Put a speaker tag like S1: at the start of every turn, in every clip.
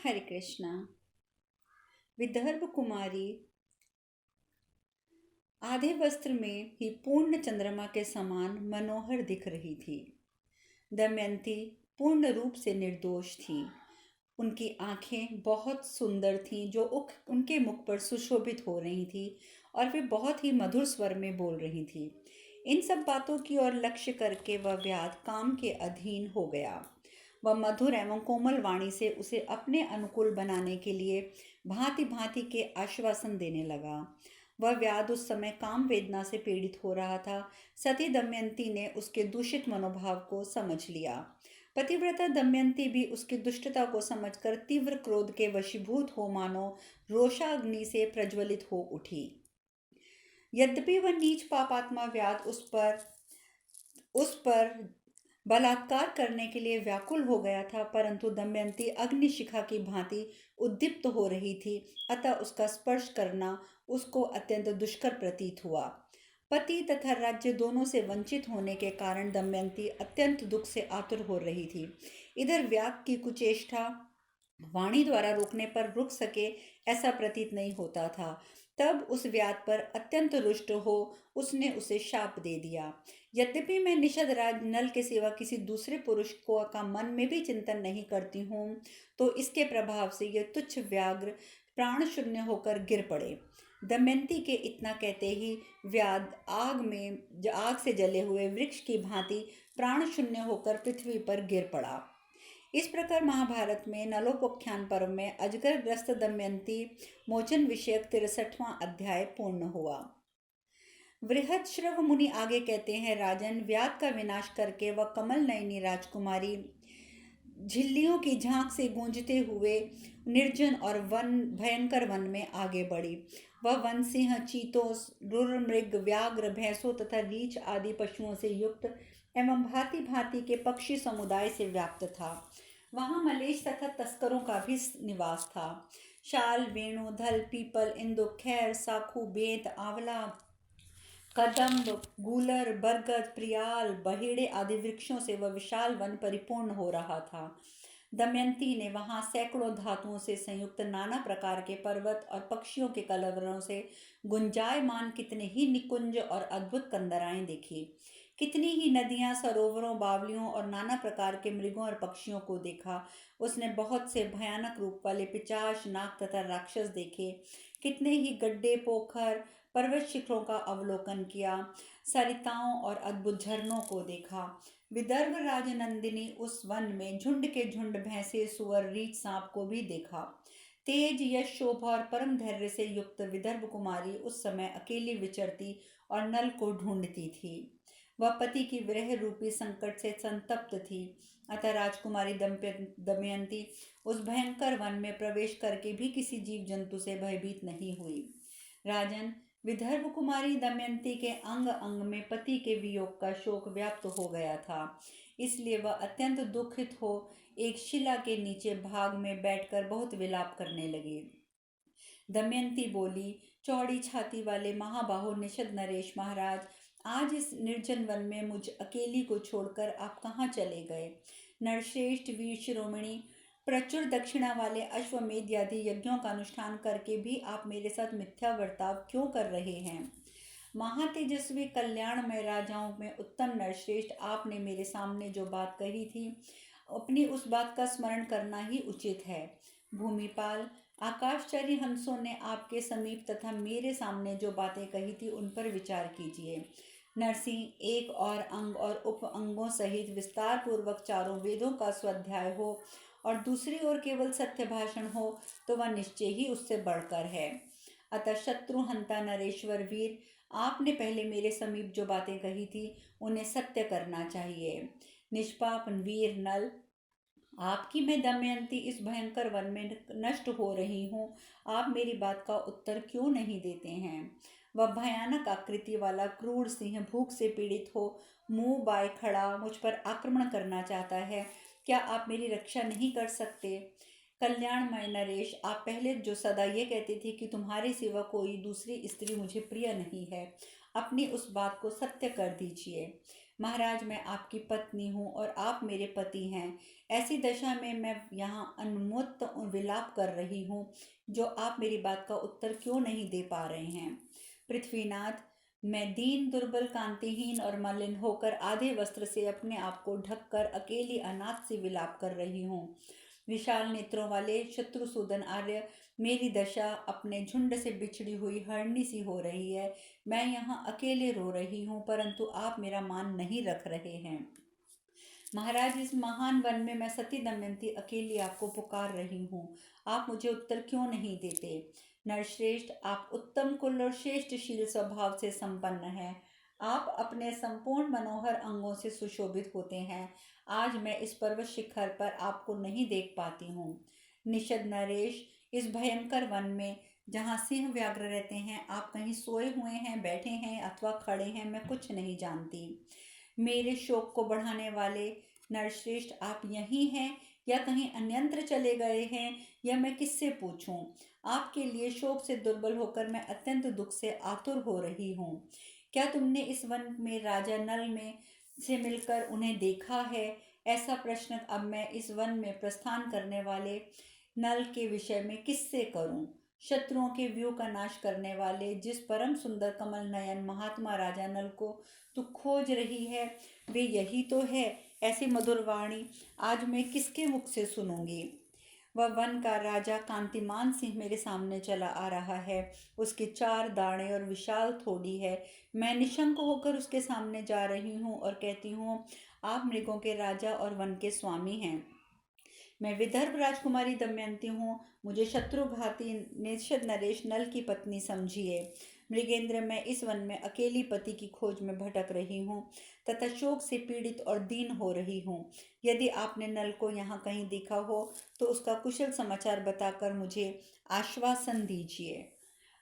S1: हरे कृष्णा। विदर्भ कुमारी आधे वस्त्र में ही पूर्ण चंद्रमा के समान मनोहर दिख रही थी। दमयंती पूर्ण रूप से निर्दोष थी। उनकी आंखें बहुत सुंदर थीं जो उनके मुख पर सुशोभित हो रही थी और वे बहुत ही मधुर स्वर में बोल रही थी। इन सब बातों की ओर लक्ष्य करके वह व्याध काम के अधीन हो गया। वह मधुर एवं कोमल वाणी से उसे अपने अनुकूल बनाने के लिए भांति भांति के आश्वासन देने लगा। वह व्याध उस समय काम वेदना से पीड़ित हो रहा था। सती दमयंती ने उसके दूषित मनोभाव को समझ लिया। पतिव्रता दमयंती भी उसकी दुष्टता को समझकर तीव्र क्रोध के वशीभूत हो मानो रोषाग्नि से प्रज्वलित हो उठी। यद्यपि वह नीच पापात्मा व्याध उस पर बलात्कार करने के लिए व्याकुल हो गया था, परंतु दमयंती अग्निशिखा की भांति उद्दीप्त हो रही थी। अतः उसका स्पर्श करना उसको अत्यंत दुष्कर प्रतीत हुआ। पति तथा राज्य दोनों से वंचित होने के कारण दमयंती अत्यंत दुख से आतुर हो रही थी। इधर व्याग की कुचेष्टा वाणी द्वारा रोकने पर रुक सके ऐसा प्रतीत नहीं होता था। तब उस व्याध पर अत्यंत रुष्ट हो उसने उसे शाप दे दिया। यद्यपि मैं निषद राज नल के सिवा किसी दूसरे पुरुष को का मन में भी चिंतन नहीं करती हूँ, तो इसके प्रभाव से यह तुच्छ व्याघ्र प्राण शून्य होकर गिर पड़े। दमयंती के इतना कहते ही व्याध आग से जले हुए वृक्ष की भांति प्राण शून्य होकर पृथ्वी पर गिर पड़ा। इस प्रकार महाभारत में नलोपोख्यान पर्व में अजगर ग्रस्त दमयंती मोचन विषयक 63वां अध्याय पूर्ण हुआ। बृहदश्रव मुनि आगे कहते हैं, राजन, व्याध का विनाश करके वह कमल नयनी राजकुमारी झिल्लियों की झांक से गूंजते हुए निर्जन और भयंकर वन में आगे बढ़ी। वह वन सिंह, चीतों, रुरमृग, व्याघ्र, भैंसों तथा रीछ आदि पशुओं से युक्त एवं भांति भांति के पक्षी समुदाय से व्याप्त था। वहां मलेच्छ तथा तस्करों का भी निवास था। शाल, वेणु, धल, पीपल, इंदु, खैर, साखू, बेंत, आंवला, कदम्ब, गूलर, बरगद, प्रियाल, बहेड़े आदि वृक्षों से वह विशाल वन परिपूर्ण हो रहा था। दमयंती ने वहां सैकड़ों धातुओं से संयुक्त नाना प्रकार के पर्वत और पक्षियों के कलरवों से गुंजायमान कितने ही निकुंज और अद्भुत कंदराएं देखी। कितनी ही नदियां, सरोवरों, बावलियों और नाना प्रकार के मृगों और पक्षियों को देखा। उसने बहुत से भयानक रूप वाले पिशाच, नाग तथा राक्षस देखे। कितने ही गड्ढे, पोखर, पर्वत शिखरों का अवलोकन किया। सरिताओं और अद्भुत झरनों को देखा। विदर्भ राजनंदिनी उस वन में झुंड के झुंड भैंसे, सुअर, रीछ, सांप को भी देखा। तेज, यश, शोभा और परम धैर्य से युक्त विदर्भ कुमारी उस समय अकेली विचरती और नल को ढूंढती थी। वह पति की विरह रूपी संकट से संतप्त थी। अतः राजकुमारी दमयंती उस भयंकर वन में प्रवेश करके भी किसी जीव जंतु से भयभीत नहीं हुई। राजन, विदर्भ कुमारी दमयंती के अंग अंग में पति के वियोग का शोक व्याप्त हो गया था। इसलिए वह अत्यंत दुखित हो एक शिला के नीचे भाग में बैठकर बहुत विलाप करने लगी। दमयंती बोली, चौड़ी छाती वाले महाबाहु निषद नरेश महाराज, आज इस निर्जन वन में मुझ अकेली को छोड़कर आप कहाँ चले गए? नरश्रेष्ठ, वीर शिरोमणि, प्रचुर दक्षिणा वाले अश्वमेध आदि यज्ञों का अनुष्ठान करके भी आप मेरे साथ मिथ्या वर्ताव क्यों कर रहे हैं? महातेजस्वी कल्याणमय राजाओं में उत्तम नरश्रेष्ठ, आपने मेरे सामने जो बात कही थी, अपनी उस बात का स्मरण करना ही उचित है। भूमिपाल, आकाशचारी हंसों ने आपके समीप तथा मेरे सामने जो बातें कही थी उन पर विचार कीजिए। नरसिंह, एक और अंग और उप अंगों सहित विस्तार पूर्वक चारों वेदों का स्वाध्याय हो और दूसरी ओर केवल सत्य भाषण हो तो वह निश्चय ही उससे बढ़कर है। अतः शत्रुहंता नरेश्वर वीर, आपने पहले मेरे समीप जो बातें कही थी उन्हें सत्य करना चाहिए। निष्पाप वीर नल, आपकी मैं दमयंती इस भयंकर वन में नष्ट हो रही हूँ, आप मेरी बात का उत्तर क्यों नहीं देते हैं? वह भयानक आकृति वाला क्रूर सिंह भूख से पीड़ित हो मुंह बाय खड़ा मुझ पर आक्रमण करना चाहता है। क्या आप मेरी रक्षा नहीं कर सकते? कल्याणमय नरेश, आप पहले जो सदा ये कहते थे कि तुम्हारे सिवा कोई दूसरी स्त्री मुझे प्रिय नहीं है, अपनी उस बात को सत्य कर दीजिए। महाराज, मैं आपकी पत्नी हूँ और आप मेरे पति हैं। ऐसी दशा में मैं यहाँ उन्मत्त विलाप कर रही हूँ, जो आप मेरी बात का उत्तर क्यों नहीं दे पा रहे हैं। पृथ्वीनाथ, मैं दीन, दुर्बल, कांतिहीन और मलिन होकर आधे वस्त्र से अपने आप को ढककर अकेली अनाथ सी विलाप कर रही हूँ। विशाल नेत्रों वाले शत्रुसूदन आर्य, मेरी दशा अपने झुंड से बिछड़ी हुई हरणी सी हो रही है। मैं यहाँ अकेले रो रही हूँ, परंतु आप मेरा मान नहीं रख रहे हैं। महाराज, इस महान वन में मैं सती दमयंती अकेली आपको पुकार रही हूँ। आप मुझे उत्तर क्यों नहीं देते। नरश्रेष्ठ, आप उत्तम कुल और श्रेष्ठ शील स्वभाव से संपन्न हैं। आप अपने संपूर्ण मनोहर अंगों से सुशोभित होते हैं। आज मैं इस पर्वत शिखर पर आपको नहीं देख पाती हूँ। निषद नरेश, इस भयंकर वन में जहाँ सिंह व्याघ्र रहते हैं, आप कहीं सोए हुए हैं, बैठे हैं अथवा खड़े हैं, मैं कुछ नहीं जानती। मेरे शोक को बढ़ाने वाले नरश्रेष्ठ, आप यहीं हैं या कहीं अन्यंत्र चले गए हैं, या मैं किससे पूछूं। आपके लिए शोक से दुर्बल होकर मैं अत्यंत दुख से आतुर हो रही हूँ। क्या तुमने इस वन में राजा नल में से मिलकर उन्हें देखा है। ऐसा प्रश्न अब मैं इस वन में प्रस्थान करने वाले नल के विषय में किससे करूं। शत्रुओं के व्यूह का नाश करने वाले जिस परम सुंदर कमल नयन महात्मा राजा नल को तू खोज रही है, वे यही तो है। ऐसी मधुर वाणी आज मैं किसके मुख से सुनूंगी। वह वन का राजा कांतिमान सिंह मेरे सामने चला आ रहा है। उसके 4 दाढ़ें और विशाल थोड़ी है। मैं निशंक होकर उसके सामने जा रही हूँ और कहती हूँ, आप मृगों के राजा और वन के स्वामी हैं। मैं विदर्भ राजकुमारी दमयंती हूँ। मुझे शत्रुघाती निषद नरेश नल की पत्नी समझिए। मृगेंद्र, मैं इस वन में अकेली पति की खोज में भटक रही हूँ तथा शोक से पीड़ित और दीन हो रही हूँ। यदि आपने नल को यहाँ कहीं देखा हो तो उसका कुशल समाचार बताकर मुझे आश्वासन दीजिए।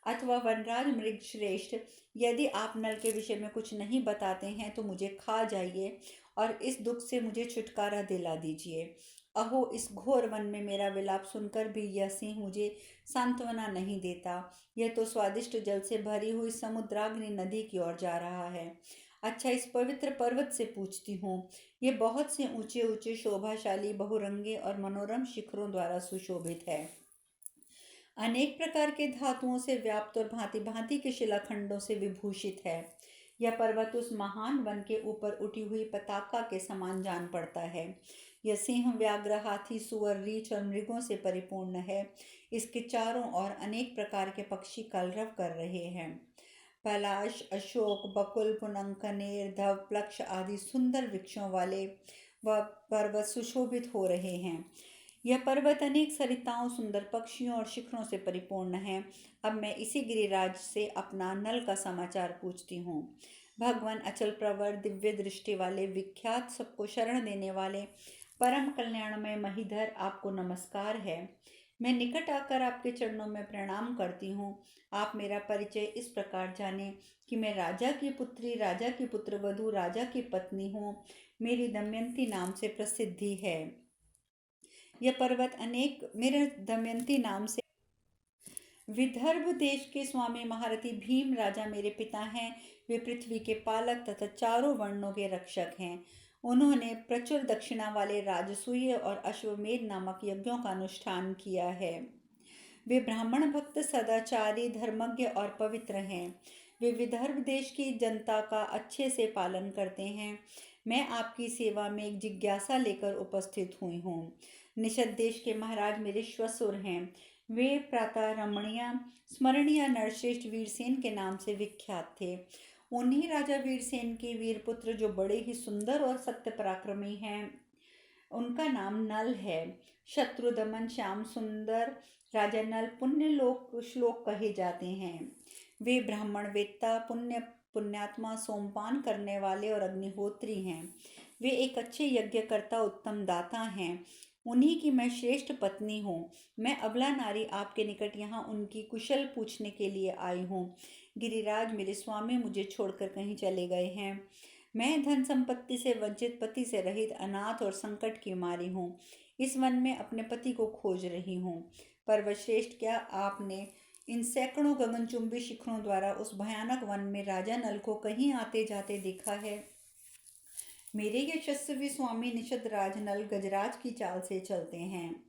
S1: अथवा वनराज मृग श्रेष्ठ, यदि आप नल के विषय में कुछ नहीं बताते हैं तो मुझे खा जाइए और इस दुख से मुझे छुटकारा दिला दीजिए। अहो, इस घोर वन में मेरा विलाप सुनकर भी यह सिंह मुझे सांत्वना नहीं देता। यह तो स्वादिष्ट जल से भरी हुई समुद्राग्नि नदी की ओर जा रहा है। अच्छा, इस पवित्र पर्वत से पूछती हूँ। ये बहुत से ऊंचे ऊंचे शोभाशाली बहुरंगे और मनोरम शिखरों द्वारा सुशोभित है। अनेक प्रकार के धातुओं से व्याप्त और भांति भांति के शिलाखंडों से विभूषित है। यह पर्वत उस महान वन के ऊपर उठी हुई पताका के समान जान पड़ता है। यह सिंह, व्याघ्र, हाथी, सुअर, रीछ और मृगों से परिपूर्ण है। इसके चारों ओर अनेक प्रकार के पक्षी कलरव कर रहे हैं। पलाश, अशोक, बकुल, पुनंग, कनेर, धव, प्लक्ष आदि सुंदर वृक्षों वाले वह पर्वत सुशोभित हो रहे हैं। यह पर्वत अनेक सरिताओं, सुंदर पक्षियों और शिखरों से परिपूर्ण है। अब मैं इसी गिरिराज से अपना नल का समाचार पूछती हूँ। भगवान अचल प्रवर, दिव्य दृष्टि वाले, विख्यात, सबको शरण देने वाले, परम कल्याणमय महीधर, आपको नमस्कार है। मैं निकट आकर आपके चरणों में प्रणाम करती हूँ। आप मेरा परिचय इस प्रकार जाने कि मैं राजा की पुत्री, राजा की पुत्रवधू, राजा की पत्नी हूँ। मेरी दमयंती नाम से प्रसिद्धि है। यह पर्वत अनेक मेरे दमयंती नाम से विदर्भ देश के स्वामी महारथी भीम राजा मेरे पिता हैं। वे पृथ्वी के पालक तथा चारों वर्णों के रक्षक हैं। उन्होंने प्रचुर दक्षिणा वाले राजसूय और अश्वमेध नामक यज्ञों का अनुष्ठान किया है। वे ब्राह्मण भक्त, सदाचारी, धर्मज्ञ और पवित्र हैं। वे विदर्भ देश की जनता का अच्छे से पालन करते हैं। मैं आपकी सेवा में एक जिज्ञासा लेकर उपस्थित हुई हूँ। निषद देश के महाराज मेरे श्वसुर हैं। वे प्रातः रमणीय स्मरणीय नरश्रेष्ठ वीरसेन के नाम से विख्यात थे। उन्हीं राजा वीरसेन के वीरपुत्र जो बड़े ही सुंदर और सत्य पराक्रमी हैं, उनका नाम नल है। शत्रु दमन, श्याम सुंदर राजा नल पुण्य लोक श्लोक कहे जाते हैं। वे ब्राह्मण वेत्ता, पुण्यात्मा, सोमपान करने वाले और अग्निहोत्री हैं। वे एक अच्छे यज्ञकर्ता, उत्तम दाता हैं। उन्हीं की मैं श्रेष्ठ पत्नी हूँ। मैं अबला नारी आपके निकट यहाँ उनकी कुशल पूछने के लिए आई हूँ। गिरिराज, मेरे स्वामी मुझे छोड़कर कहीं चले गए हैं। मैं धन संपत्ति से वंचित, पति से रहित, अनाथ और संकट की मारी हूँ। इस वन में अपने पति को खोज रही हूँ। पर्वतश्रेष्ठ, क्या आपने इन सैकड़ों गगनचुंबी शिखरों द्वारा उस भयानक वन में राजा नल को कहीं आते जाते देखा है। मेरे यशस्वी स्वामी निषद राज नल गजराज की चाल से चलते हैं।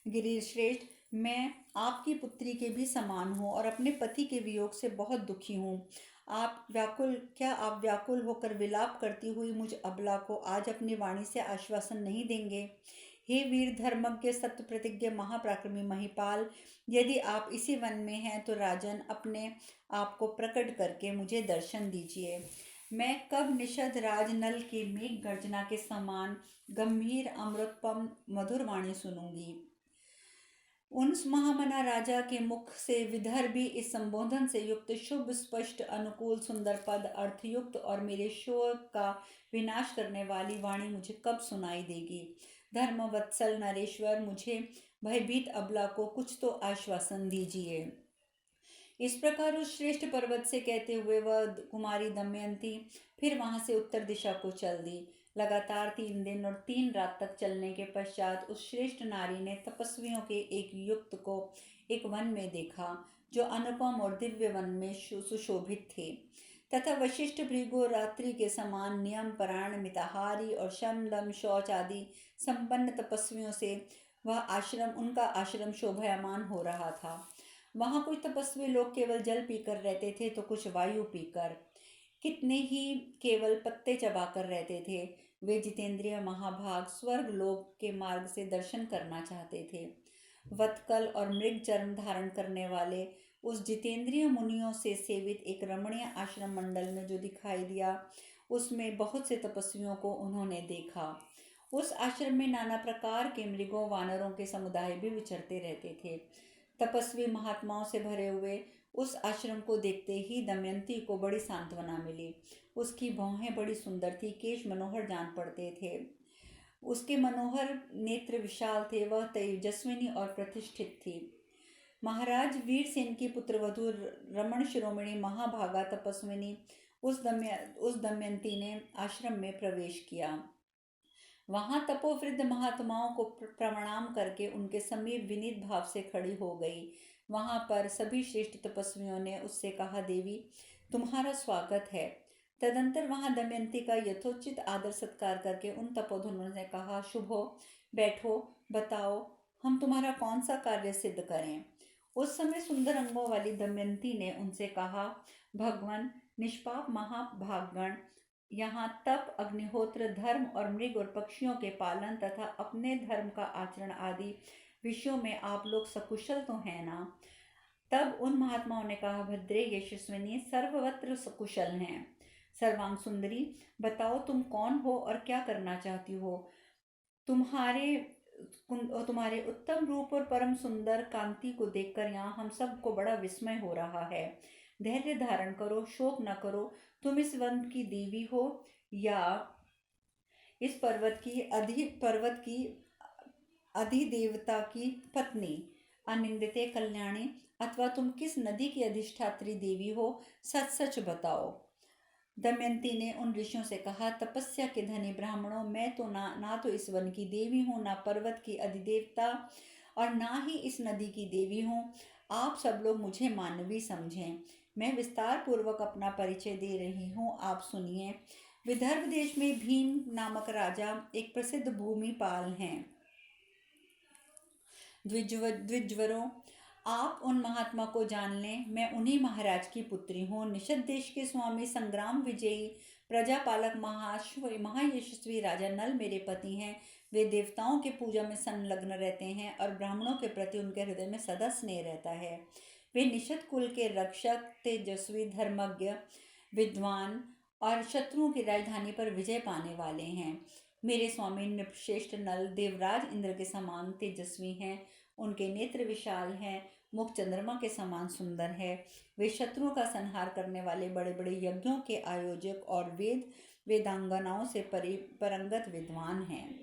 S1: गिरीश श्रेष्ठ, मैं आपकी पुत्री के भी समान हूँ और अपने पति के वियोग से बहुत दुखी हूँ। आप व्याकुल होकर विलाप करती हुई मुझ अबला को आज अपनी वाणी से आश्वासन नहीं देंगे? हे वीर धर्मज्ञ सत्य प्रतिज्ञ महापराक्रमी महिपाल, यदि आप इसी वन में हैं तो राजन अपने आप को प्रकट करके मुझे दर्शन दीजिए। मैं कब निषद राज नल की मेघ गर्जना के समान गंभीर अमृतपम मधुर वाणी सुनूंगी? उन महामना राजा के मुख से विदर्भी इस संबोधन से युक्त शुभ स्पष्ट अनुकूल सुंदर पद अर्थयुक्त और मेरे शोक का विनाश करने वाली वाणी मुझे कब सुनाई देगी? धर्मवत्सल नरेश्वर, मुझे भयभीत अबला को कुछ तो आश्वासन दीजिए। इस प्रकार उस श्रेष्ठ पर्वत से कहते हुए वह कुमारी दमयंती फिर वहां से उत्तर दिशा को चल दी। लगातार 3 दिन और 3 रात तक चलने के पश्चात उस श्रेष्ठ नारी ने तपस्वियों के एक युक्त को एक वन में देखा जो अनुपम और दिव्य वन में सुशोभित थे तथा वशिष्ठ भृगु रात्रि के समान नियम परायण मिताहारी और शम दम शौच आदि संपन्न तपस्वियों से उनका आश्रम शोभायमान हो रहा था। वहां कुछ तपस्वी लोग केवल जल पीकर रहते थे तो कुछ वायु पीकर, कितने ही केवल पत्ते चबाकर रहते थे। वे जितेंद्रिय महाभाग स्वर्ग लोक के मार्ग से दर्शन करना चाहते थे। वत्कल और मृग चर्म धारण करने वाले उस जितेंद्रिय मुनियों से सेवित एक रमणीय आश्रम मंडल में जो दिखाई दिया, उसमें बहुत से तपस्वियों को उन्होंने देखा। उस आश्रम में नाना प्रकार के मृगों वानरों के समुदाय भी विचरते रहते थे। तपस्वी महात्माओं से भरे हुए उस आश्रम को देखते ही दमयंती को बड़ी सांत्वना मिली। उसकी भौहें बड़ी सुंदर थी, केश मनोहर जान पड़ते थे, उसके मनोहर नेत्र विशाल थे, वह तेजस्विनी और प्रतिष्ठित थी। महाराज वीरसेन की पुत्रवधू रमण शिरोमणि महाभागा तपस्विनी उस दमयंती ने आश्रम में प्रवेश किया। वहां तपोवृद्ध महात्माओं को प्रणाम करके उनके समीप विनीत भाव से खड़ी हो गई। वहां पर सभी श्रेष्ठ तपस्वियों ने उससे कहा, देवी तुम्हारा स्वागत है। तदंतर वहां दमयंती का यथोचित आदर सत्कार करके उन तपोधनों ने कहा, शुभ हो, बैठो, बताओ हम तुम्हारा कौन सा कार्य सिद्ध करें। उस समय सुंदर अंगों वाली दमयंती ने उनसे कहा, भगवान निष्पाप महाभागगण, यहाँ तप, अग्निहोत्र, धर्म और मृग और पक्षियों के पालन तथा अपने धर्म का आचरण आदि विषयों में आप लोग सकुशल तो हैं ना? तब उन महात्माओं ने कहा, भद्रे यशस्विनी, सर्वत्र सकुशल हैं। सर्वांग सुंदरी, बताओ तुम कौन हो और क्या करना चाहती हो? तुम्हारे उत्तम रूप और परम सुंदर कांति को देखकर यहाँ हम सबको बड़ा विस्मय हो रहा है। धैर्य धारण करो, शोक न करो। तुम इस वन की देवी हो या इस पर्वत की अधिदेवता की पत्नी, अनिंदिते कल्याणी, अथवा तुम किस नदी की अधिष्ठात्री देवी हो? सच सच बताओ। दमयंती ने उन ऋषियों से कहा, तपस्या के धनी ब्राह्मणों, मैं तो ना तो इस वन की देवी हूँ, ना पर्वत की अधिदेवता, और ना ही इस नदी की देवी हूँ। आप सब लोग मुझे मानवी समझें। मैं विस्तार पूर्वक अपना परिचय दे रही हूँ, आप सुनिए। विदर्भ देश में भीम नामक राजा एक प्रसिद्ध भूमिपाल हैं। द्विजवरों, आप उन महात्मा को जान लें। मैं उन्हीं महाराज की पुत्री हूँ। निषद देश के स्वामी संग्राम विजयी प्रजापालक महायशस्वी राजा नल मेरे पति हैं। वे देवताओं के पूजा में संलग्न रहते हैं और ब्राह्मणों के प्रति उनके हृदय में सदा स्नेह रहता है। वे निषद कुल के रक्षक, तेजस्वी, धर्मज्ञ, विद्वान और शत्रुओं की राजधानी पर विजय पाने वाले हैं। मेरे स्वामी नृपश्रेष्ठ नल देवराज इंद्र के समान तेजस्वी हैं। उनके नेत्र विशाल हैं, मुख चंद्रमा के समान सुंदर है। वे शत्रुओं का संहार करने वाले बड़े बड़े यज्ञों के आयोजक और वेदांगनाओं से परंगत विद्वान हैं।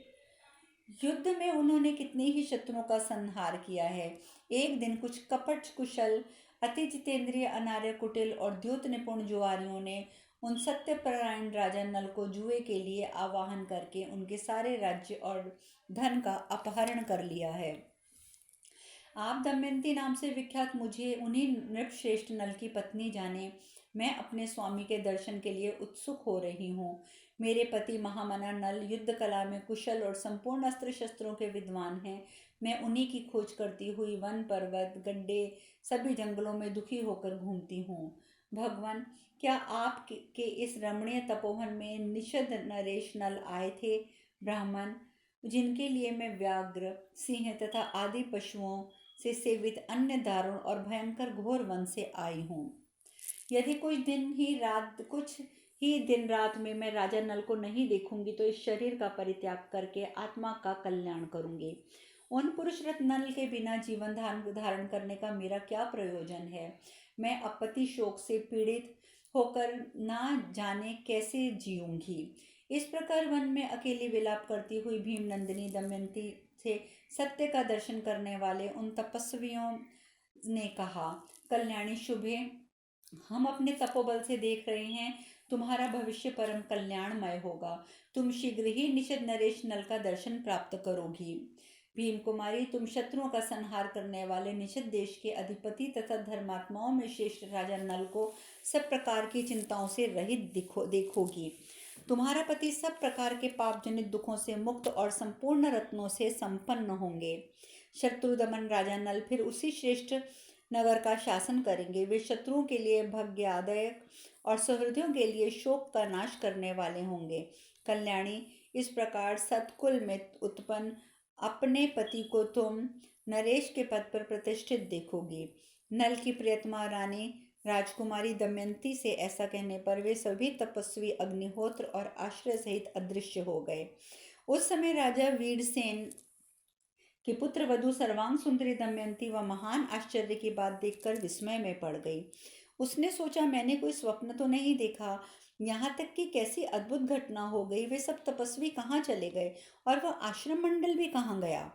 S1: युद्ध में उन्होंने कितने ही शत्रुओं का संहार किया है। एक दिन कुछ कपट कुशल, अति जितेंद्रिय, अनार्य, कुटिल और द्योत निपुण जुआरियों ने उन सत्यपरायण राजा नल को जुए के लिए आवाहन करके उनके सारे राज्य और धन का अपहरण कर लिया है। आप दमयंती नाम से विख्यात मुझे उन्हीं नृपश्रेष्ठ नल की पत्नी जाने। मैं अपने स्वामी के दर्शन के लिए उत्सुक हो रही हूँ। मेरे पति महामना नल युद्ध कला में कुशल और संपूर्ण अस्त्र शस्त्रों के विद्वान हैं। मैं उन्हीं की खोज करती हुई वन पर्वत गड्ढे सभी जंगलों में दुखी होकर घूमती हूँ। भगवान, क्या आप के इस रमणीय तपोवन में निषद नरेश नल आए थे? ब्राह्मण, जिनके लिए मैं व्याघ्र सिंह तथा आदि पशुओं से सेवित अन्य दारुण और भयंकर घोर वन से आई हूँ। यदि कुछ ही दिन रात में मैं राजा नल को नहीं देखूंगी तो इस शरीर का परित्याग करके आत्मा का कल्याण करूंगी। उन पुरुष रत्न नल के बिना जीवन धारण करने का मेरा क्या प्रयोजन है? मैं अपति शोक से पीड़ित होकर ना जाने कैसे जीऊंगी। इस प्रकार वन में अकेली विलाप करती हुई भीम नंदिनी दमयंती से सत्य का दर्शन करने वाले उन तपस्वियों ने कहा, कल्याणी शुभे, हम अपने तपोबल से देख रहे हैं तुम्हारा भविष्य परम कल्याणमय होगा। तुम शीघ्र ही निषद नरेश नल का दर्शन प्राप्त करोगी। भीम कुमारी, तुम शत्रुओं का संहार करने वाले निषद देश के अधिपति तथा धर्मात्माओं में श्रेष्ठ राजा नल को सब प्रकार की चिंताओं से रहित देखोगी। तुम्हारा पति सब प्रकार के पाप जनित दुखों से मुक्त और संपूर्ण रत्नों से संपन्न होंगे। शत्रुदमन राजा नल फिर उसी श्रेष्ठ नगर का शासन करेंगे। वे शत्रुओं के लिए भाग्यदायक और सहृदयों के लिए शोक का नाश करने वाले होंगे। कल्याणी, इस प्रकार सतकुल में उत्पन्न अपने पति को तुम नरेश के पद पर प्रतिष्ठित देखोगी। नल की प्रियतमा रानी राजकुमारी दमयंती से ऐसा कहने पर वे सभी तपस्वी अग्निहोत्र और आश्रय सहित अदृश्य हो गए। उस समय राजा वीरसेन कि पुत्र वधु सर्वांग सुंदरी दमयंती व महान आश्चर्य की बात देखकर विस्मय में पड़ गई। उसने सोचा, मैंने कोई स्वप्न तो नहीं देखा। यहाँ तक कि कैसी अद्भुत घटना हो गई। वे सब तपस्वी कहाँ चले गए और वह आश्रम मंडल भी कहाँ गया?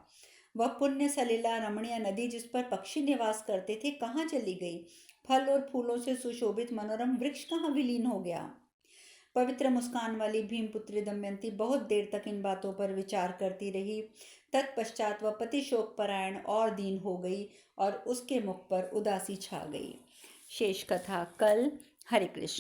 S1: वह पुण्य सलिला रमणीय नदी जिस पर पक्षी निवास करते थे कहाँ चली गई? फल और फूलों से सुशोभित मनोरम वृक्ष कहाँ विलीन हो गया? पवित्र मुस्कान वाली भीमपुत्री दमयंती बहुत देर तक इन बातों पर विचार करती रही। तत्पश्चात वह पति शोक परायण और दीन हो गई और उसके मुख पर उदासी छा गई। शेष कथा कल। हरे कृष्ण।